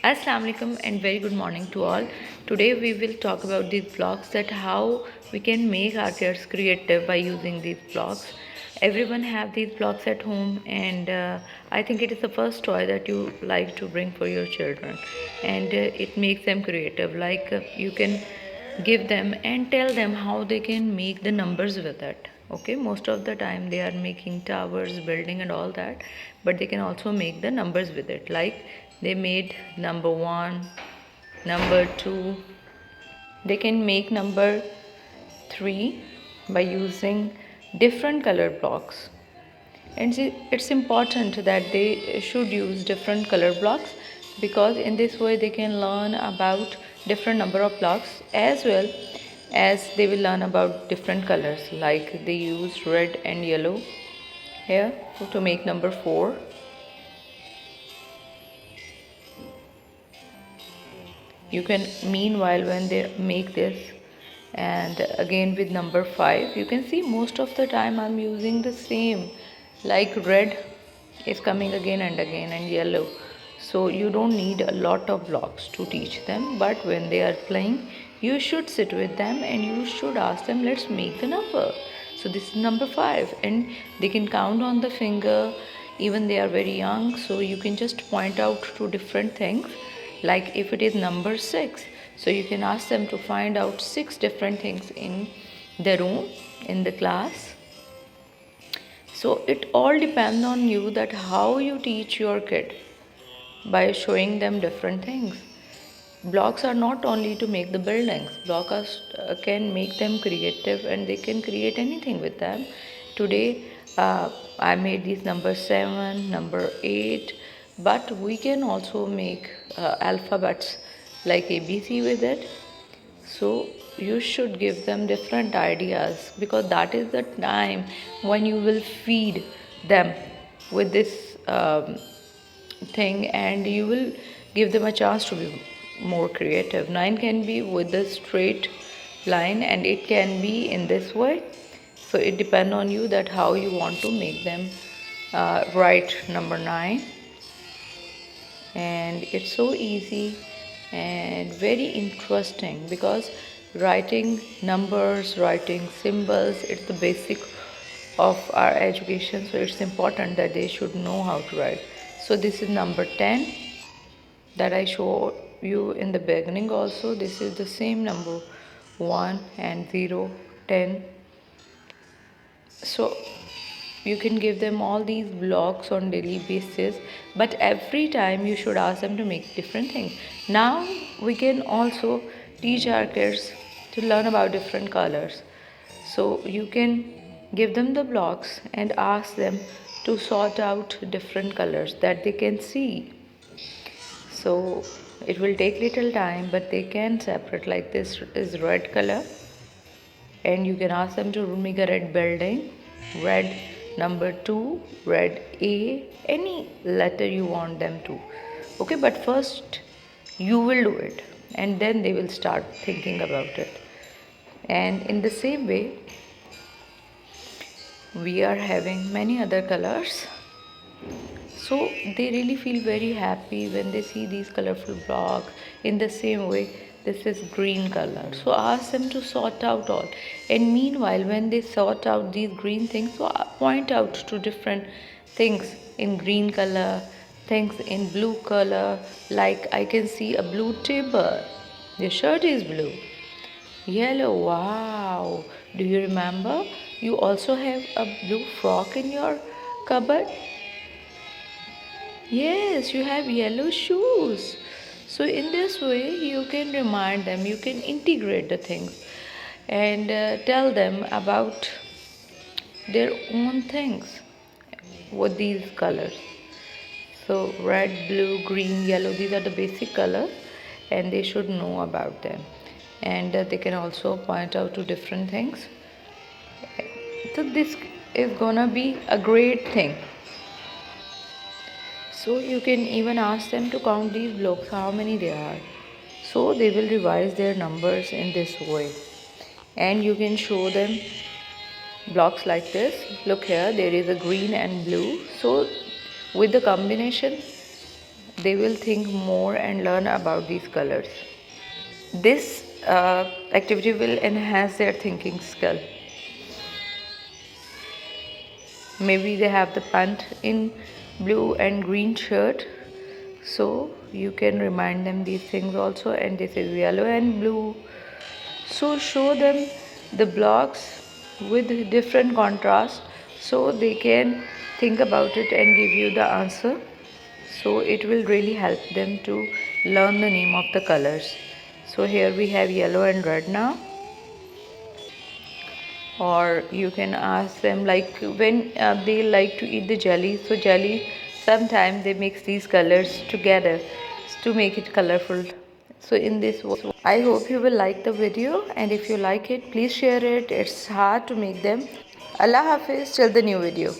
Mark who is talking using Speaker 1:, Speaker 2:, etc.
Speaker 1: Assalamu alaikum and very good morning to all. Today we will talk about these blocks, that how we can make our kids creative by using these blocks. Everyone have these blocks at home, and I think it is the first toy that you like to bring for your children, and it makes them creative. You can give them and tell them how they can make the numbers with it. Okay, most of the time they are making towers, building and all that, but they can also make the numbers with it. Like they made number 1, number 2. They can make number 3 by using different color blocks. And it's important that they should use different color blocks, because in this way they can learn about different number of blocks, as well as they will learn about different colors. Like they use red and yellow here to make number 4. You can, meanwhile, when they make this, and again with number 5, you can see most of the time I'm using the same, like red is coming again and again, and yellow. So you don't need a lot of blocks to teach them, but when they are playing, you should sit with them and you should ask them, let's make the number. So this is number 5, and they can count on the finger. Even they are very young, so you can just point out to different things. Like if it is number 6, so you can ask them to find out 6 different things in the room, in the class. So it all depends on you, that how you teach your kid by showing them different things. Blocks are not only to make the buildings. Blocks can make them creative, and they can create anything with them. Today I made these number 7, number 8, but we can also make alphabets like ABC with it. So you should give them different ideas, because that is the time when you will feed them with this thing, and you will give them a chance to be more creative. 9 can be with the straight line, and it can be in this way. So it depends on you, that how you want to make them write number 9. And it's so easy and very interesting, because writing numbers, writing symbols, it's the basic of our education. So it's important that they should know how to write. So this is number 10 that I show you in the beginning. Also this is the same number, 1 and 0, 10. So you can give them all these blocks on daily basis, but every time you should ask them to make different things. Now we can also teach our kids to learn about different colors. So you can give them the blocks and ask them to sort out different colors that they can see. So it will take little time, but they can separate. Like this is red color, and you can ask them to make a red building, red number 2, red A, any letter you want them to. Okay, but first you will do it, and then they will start thinking about it. And in the same way, we are having many other colors. So they really feel very happy when they see these colorful blocks. In the same way, this is green color. So ask them to sort out all. And meanwhile, when they sort out these green things, so point out to different things in green color, things in blue color. Like I can see a blue table. The shirt is blue. Yellow, wow. Do you remember? You also have a blue frock in your cupboard? Yes, you have yellow shoes. So, in this way, you can remind them, you can integrate the things, and tell them about their own things with these colors. So, red, blue, green, yellow, these are the basic colors, and they should know about them. And they can also point out to different things. So, this is gonna be a great thing. So you can even ask them to count these blocks, how many they are. So they will revise their numbers in this way. And you can show them blocks like this. Look here, there is a green and blue. So with the combination, they will think more and learn about these colors. This activity will enhance their thinking skill. Maybe they have the pant in blue and green shirt, so you can remind them these things also, and this is yellow and blue. So show them the blocks with different contrast so they can think about it and give you the answer. So it will really help them to learn the name of the colors. So here we have yellow and red now. Or you can ask them, like when they like to eat the jelly, so jelly sometimes they mix these colors together to make it colorful. So in this way, I hope you will like the video, and if you like it, please share it. It's hard to make them. Allah Hafiz till the new video.